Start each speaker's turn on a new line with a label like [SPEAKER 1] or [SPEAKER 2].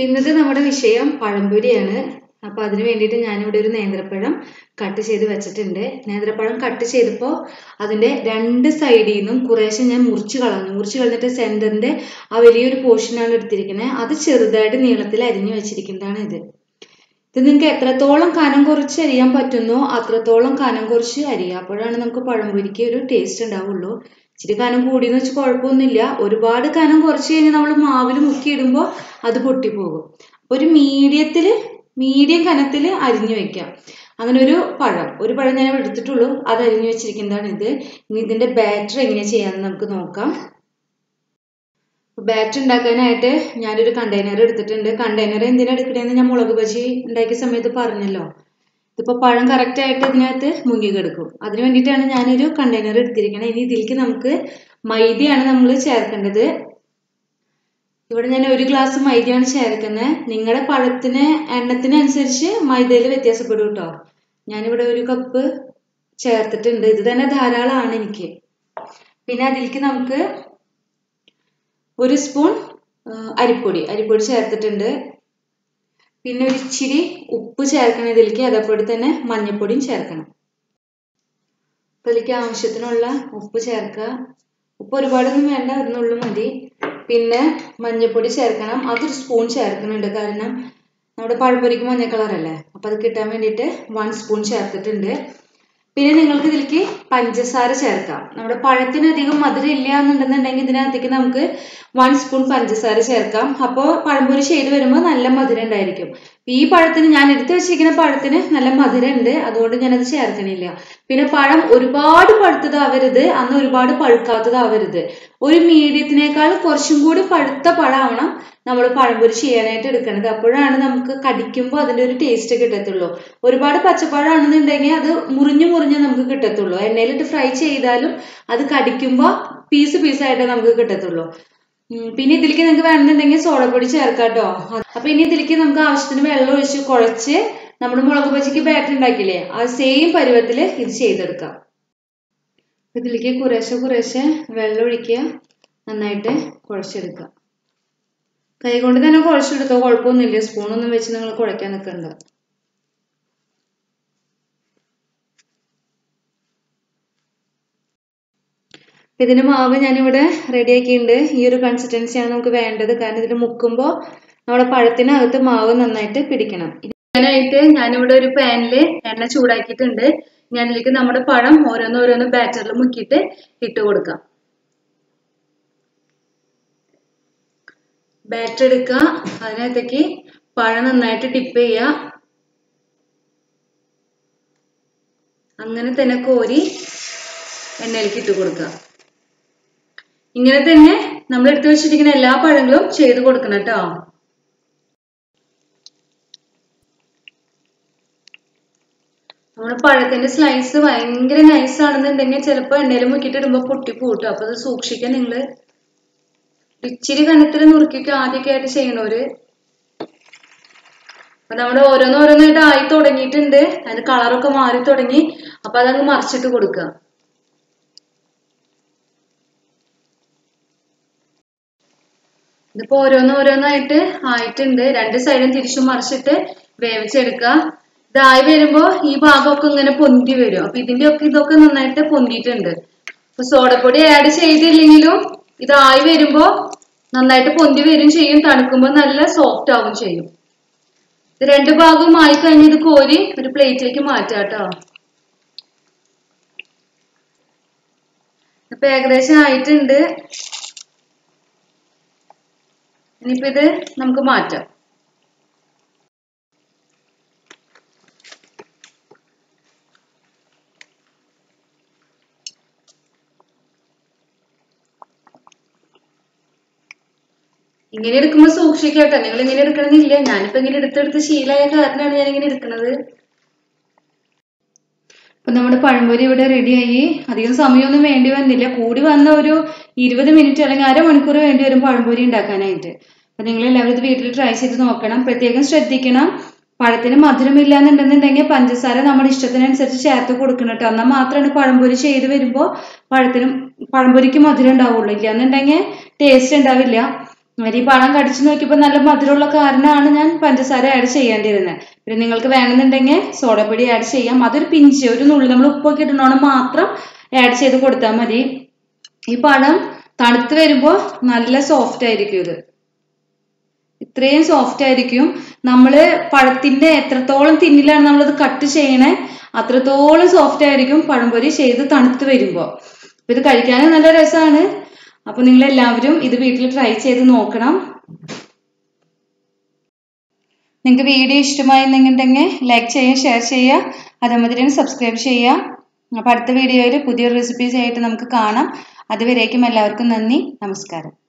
[SPEAKER 1] ഇന്നത്തെ നമ്മുടെ വിഷയം പഴംപൊരിയാണ്. അപ്പോൾ അതിന് വേണ്ടിയിട്ട് ഞാനിവിടെ ഒരു നേന്ത്രപ്പഴം കട്ട് ചെയ്ത് വെച്ചിട്ടുണ്ട്. നേന്ത്രപ്പഴം കട്ട് ചെയ്തപ്പോൾ അതിൻ്റെ രണ്ട് സൈഡിൽ നിന്നും കുറേശ്ശെ ഞാൻ മുറിച്ച് കളഞ്ഞിട്ട് സെൻറ്ററിൻ്റെ ആ വലിയൊരു പോർഷനാണ് എടുത്തിരിക്കുന്നത്. അത് ചെറുതായിട്ട് നീളത്തിൽ അരിഞ്ഞു വെച്ചിരിക്കുന്നതാണ് ഇത് നിങ്ങൾക്ക് എത്രത്തോളം കനം കുറച്ച് അരിയാൻ പറ്റുന്നോ അത്രത്തോളം കനം കുറച്ച് അരിയുക. അപ്പോഴാണ് നമുക്ക് പഴംപൊരിക്ക് ഒരു ടേസ്റ്റ് ഉണ്ടാവുള്ളൂ. ഇച്ചിരി കനം കൂടിയെന്ന് വെച്ച് കുഴപ്പമൊന്നുമില്ല. ഒരുപാട് കനം കുറച്ച് കഴിഞ്ഞാൽ നമ്മൾ മാവിൽ മുക്കി ഇടുമ്പോൾ അത് പൊട്ടിപ്പോകും. ഒരു മീഡിയം കനത്തിൽ അരിഞ്ഞു വെക്കാം. അങ്ങനെ ഒരു പഴം ഞാൻ എടുത്തിട്ടുള്ളൂ, അത് അരിഞ്ഞു വെച്ചിരിക്കുന്നതാണ് ഇത്. ഇനി ഇതിന്റെ ബാറ്റർ എങ്ങനെ ചെയ്യാമെന്ന് നമുക്ക് നോക്കാം. ബാറ്റർ ഉണ്ടാക്കാനായിട്ട് ഞാനൊരു കണ്ടെയ്നർ എടുത്തിട്ടുണ്ട്. കണ്ടെയ്നർ എന്തിനാ എടുക്കണേന്ന് ഞാൻ മുളക് ബജി ഉണ്ടാക്കിയ സമയത്ത് പറഞ്ഞല്ലോ. ഇതിപ്പോൾ പഴം കറക്റ്റ് ആയിട്ട് ഇതിനകത്ത് മുങ്ങി കിടക്കും. അതിന് വേണ്ടിയിട്ടാണ് ഞാനൊരു കണ്ടെയ്നർ എടുത്തിരിക്കുന്നത്. ഇനി ഇതിലേക്ക് നമുക്ക് മൈദയാണ് നമ്മൾ ചേർക്കേണ്ടത്. ഇവിടെ ഞാൻ 1 ഗ്ലാസ് മൈദയാണ് ചേർക്കുന്നത്. നിങ്ങളുടെ പഴത്തിന് എണ്ണത്തിനനുസരിച്ച് മൈദയിൽ വ്യത്യാസപ്പെടും കേട്ടോ. ഞാനിവിടെ 1 കപ്പ് ചേർത്തിട്ടുണ്ട്. ഇത് തന്നെ ധാരാളമാണ് എനിക്ക്. പിന്നെ അതിലേക്ക് നമുക്ക് 1 സ്പൂൺ അരിപ്പൊടി ചേർത്തിട്ടുണ്ട്. പിന്നെ ഒരു ഇച്ചിരി ഉപ്പ് ചേർക്കണം ഇതിലേക്ക്. അതേപോലെ തന്നെ മഞ്ഞൾപ്പൊടിയും ചേർക്കണം. അപ്പോൾ ഇതിലേക്ക് ആവശ്യത്തിനുള്ള ഉപ്പ് ചേർക്കുക. ഉപ്പ് ഒരുപാടൊന്നും വേണ്ട, 1 നുള്ളു മതി. പിന്നെ മഞ്ഞൾപ്പൊടി ചേർക്കണം. അതൊരു സ്പൂൺ ചേർക്കുന്നുണ്ട്, കാരണം നമ്മുടെ പഴംപൊരിക്ക് മഞ്ഞ കളറല്ലേ, അപ്പോൾ അത് കിട്ടാൻ വേണ്ടിയിട്ട് 1 സ്പൂൺ ചേർത്തിട്ടുണ്ട്. പിന്നെ നിങ്ങൾക്ക് ഇതിലേക്ക് പഞ്ചസാര ചേർക്കാം. നമ്മുടെ പഴത്തിന് അധികം മധുരം ഇല്ല എന്നുണ്ടെന്നുണ്ടെങ്കിൽ ഇതിനകത്തേക്ക് നമുക്ക് 1 സ്പൂൺ പഞ്ചസാര ചേർക്കാം. അപ്പോൾ പഴംപൊരി ചെയ്ത് വരുമ്പോൾ നല്ല മധുരം ഉണ്ടായിരിക്കും. ഈ പഴത്തിന്, ഞാൻ എടുത്തു വെച്ചിരിക്കുന്ന പഴത്തിന് നല്ല മധുരം ഉണ്ട്, അതുകൊണ്ട് ഞാനത് ചേർക്കണില്ല. പിന്നെ പഴം ഒരുപാട് പഴുത്തതാവരുത്, അന്ന് ഒരുപാട് പഴുക്കാത്തതാവരുത്. ഒരു മീഡിയത്തിനേക്കാൾ കുറച്ചും കൂടി പഴുത്ത പഴമാവണം നമ്മൾ പഴംപൊരി ചെയ്യാനായിട്ട് എടുക്കുന്നത്. അപ്പോഴാണ് നമുക്ക് കടിക്കുമ്പോൾ അതിൻ്റെ ഒരു ടേസ്റ്റ് കിട്ടത്തുള്ളൂ. ഒരുപാട് പച്ചപ്പഴമാണെന്നുണ്ടെങ്കിൽ അത് മുറിഞ്ഞ് നമുക്ക് കിട്ടത്തുള്ളൂ. എണ്ണയിലിട്ട് ഫ്രൈ ചെയ്താലും അത് കടിക്കുമ്പോൾ പീസായിട്ട് നമുക്ക് കിട്ടത്തുള്ളൂ. പിന്നെ ഇതിലേക്ക് നിങ്ങൾക്ക് വേണമെന്നുണ്ടെങ്കിൽ സോഡപ്പൊടി ചേർക്കാം കേട്ടോ. അപ്പൊ ഇനി ഇതിലേക്ക് നമുക്ക് ആവശ്യത്തിന് വെള്ളം ഒഴിച്ച് കുഴച്ച് നമ്മുടെ മുളക് ബജിക്ക് ബാറ്റർ ഉണ്ടാക്കില്ലേ, ആ സെയിം പരുവത്തിൽ ഇത് ചെയ്തെടുക്കാം. ഇതിലേക്ക് കുറേശ്ശെ വെള്ളം ഒഴിക്കുക, നന്നായിട്ട് കുഴച്ചെടുക്കുക. കൈ കൊണ്ട് തന്നെ കുഴച്ചെടുത്തോ, കുഴപ്പമൊന്നുമില്ല. സ്പൂണൊന്നും വെച്ച് നിങ്ങൾ കുഴക്കാൻ നിൽക്കണ്ട. ഇതിന്റെ മാവ് ഞാനിവിടെ റെഡിയാക്കിയിട്ടുണ്ട്. ഈ ഒരു കൺസിസ്റ്റൻസിയാണ് നമുക്ക് വേണ്ടത്, കാരണം ഇതിൽ മുക്കുമ്പോൾ നമ്മുടെ പഴത്തിനകത്ത് മാവ് നന്നായിട്ട് പിടിക്കണം. ഇതിനായിട്ട് ഞാനിവിടെ ഒരു പാനിൽ എണ്ണ ചൂടാക്കിയിട്ടുണ്ട്. ഞാനിതിലേക്ക് നമ്മുടെ പഴം ഓരോന്ന് ബാറ്ററിൽ മുക്കിയിട്ട് ഇട്ട് കൊടുക്കാം. ബാറ്റർ എടുക്കുക, അതിനകത്തേക്ക് പഴം നന്നായിട്ട് ഡിപ്പ് ചെയ്യുക. അങ്ങനെ തന്നെ കോരി എണ്ണയിലേക്ക് ഇട്ട് കൊടുക്കുക. ഇങ്ങനെ തന്നെ നമ്മൾ എടുത്തു വെച്ചിരിക്കുന്ന എല്ലാ പഴങ്ങളും ചെയ്ത് കൊടുക്കണം കേട്ടോ. നമ്മുടെ പഴത്തിന്റെ സ്ലൈസ് ഭയങ്കര നൈസ് ആണെന്നുണ്ടെങ്കിൽ ചിലപ്പോൾ എണ്ണയിൽ മുക്കിയിട്ട് ഇടുമ്പോൾ പൊട്ടിപ്പോട്ടോ. അപ്പൊ അത് സൂക്ഷിക്കാൻ നിങ്ങൾ ഇച്ചിരി കനത്തിൽ നുറുക്കിയിട്ട് ആദ്യമൊക്കെ ആയിട്ട് ചെയ്യണവര്. അപ്പൊ നമ്മുടെ ഓരോന്നായിട്ട് ആയി തുടങ്ങിയിട്ടുണ്ട്. അതിന്റെ കളറൊക്കെ മാറി തുടങ്ങി. അപ്പൊ അതങ്ങ് മറിച്ചിട്ട് കൊടുക്കുക. ഇതിപ്പോ ഓരോന്നായിട്ട് ആയിട്ടുണ്ട്. 2 സൈഡും തിരിച്ചും മറിച്ചിട്ട് വേവിച്ചെടുക്കുക. ഇതായി വരുമ്പോ ഈ ഭാഗമൊക്കെ ഇങ്ങനെ പൊന്തി വരും. അപ്പൊ ഇതൊക്കെ നന്നായിട്ട് പൊന്തിയിട്ടുണ്ട്. അപ്പൊ സോഡപ്പൊടി ആഡ് ചെയ്തില്ലെങ്കിലും ഇതായി വരുമ്പോ നന്നായിട്ട് പൊന്തി വരും ചെയ്യും. തണുക്കുമ്പോൾ നല്ല സോഫ്റ്റ് ആവും ചെയ്യും. ഇത് 2 ഭാഗവും ആയി കഴിഞ്ഞ് ഇത് കോരി ഒരു പ്ലേറ്റിലേക്ക് മാറ്റാം കേട്ടോ. ഇപ്പൊ ഏകദേശം ആയിട്ടുണ്ട്. ഇനിയിപ്പോ ഇത് നമുക്ക് മാറ്റാം. ഇങ്ങനെ എടുക്കുമ്പോൾ സൂക്ഷിക്കട്ടെ. നിങ്ങൾ ഇങ്ങനെ എടുക്കണമെന്നില്ല. ഞാനിപ്പോ ഇങ്ങനെ എടുത്തെടുത്ത് ശീലമായ കാരണമാണ് ഞാൻ ഇങ്ങനെ എടുക്കുന്നത്. അപ്പൊ നമ്മുടെ പഴംപൊരി ഇവിടെ റെഡിയായി. അധികം സമയമൊന്നും വേണ്ടി വന്നില്ല. കൂടി വന്ന ഒരു 20 മിനിറ്റ് അല്ലെങ്കിൽ അരമണിക്കൂർ വേണ്ടി വരും പഴംപൊരി ഉണ്ടാക്കാനായിട്ട്. അപ്പൊ നിങ്ങൾ എല്ലാവരും ഇത് വീട്ടിൽ ട്രൈ ചെയ്ത് നോക്കണം. പ്രത്യേകം ശ്രദ്ധിക്കണം, പഴത്തിന് മധുരമില്ല എന്നുണ്ടെന്നുണ്ടെങ്കിൽ പഞ്ചസാര നമ്മുടെ ഇഷ്ടത്തിനനുസരിച്ച് ചേർത്ത് കൊടുക്കണം കേട്ടോ. എന്നാൽ മാത്രമാണ് പഴംപൊരി ചെയ്ത് വരുമ്പോൾ പഴംപൊരിക്ക് മധുരം ഉണ്ടാവുള്ളൂ. ഇല്ല എന്നുണ്ടെങ്കിൽ ടേസ്റ്റ് ഉണ്ടാവില്ല. ഈ പഴം കടിച്ചു നോക്കിയപ്പോൾ നല്ല മധുരമുള്ള കാരണമാണ് ഞാൻ പഞ്ചസാര ആഡ് ചെയ്യേണ്ടിയിരുന്നത്. പിന്നെ നിങ്ങൾക്ക് വേണമെന്നുണ്ടെങ്കിൽ സോഡപ്പൊടി ആഡ് ചെയ്യാം. അതൊരു പിഞ്ച്, ഒരു നുള്ളി, നമ്മൾ ഉപ്പൊക്കെ ഇടണോണ്ട് മാത്രം ആഡ് ചെയ്ത് കൊടുത്താൽ മതി. ഈ പഴം തണുത്ത് വരുമ്പോൾ നല്ല സോഫ്റ്റ് ആയിരിക്കും. ഇത്രയും സോഫ്റ്റ് ആയിരിക്കും. നമ്മള് പഴത്തിന്റെ എത്രത്തോളം തിന്നിലാണ് നമ്മളത് കട്ട് ചെയ്യണേ അത്രത്തോളം സോഫ്റ്റ് ആയിരിക്കും പഴംപൊരി ചെയ്ത് തണുത്ത് വരുമ്പോൾ. ഇത് കഴിക്കാനും നല്ല രസമാണ്. അപ്പൊ നിങ്ങൾ എല്ലാവരും ഇത് വീട്ടിൽ ട്രൈ ചെയ്ത് നോക്കണം. നിങ്ങൾക്ക് വീഡിയോ ഇഷ്ടമായിരുന്നെങ്കിൽ ലൈക്ക് ചെയ്യുക, ഷെയർ ചെയ്യുക, അതേമാതിരി തന്നെ സബ്സ്ക്രൈബ് ചെയ്യുക. അപ്പൊ അടുത്ത വീഡിയോയിൽ പുതിയൊരു റെസിപ്പീസ് ആയിട്ട് നമുക്ക് കാണാം. അതുവരേക്കും എല്ലാവർക്കും നന്ദി, നമസ്കാരം.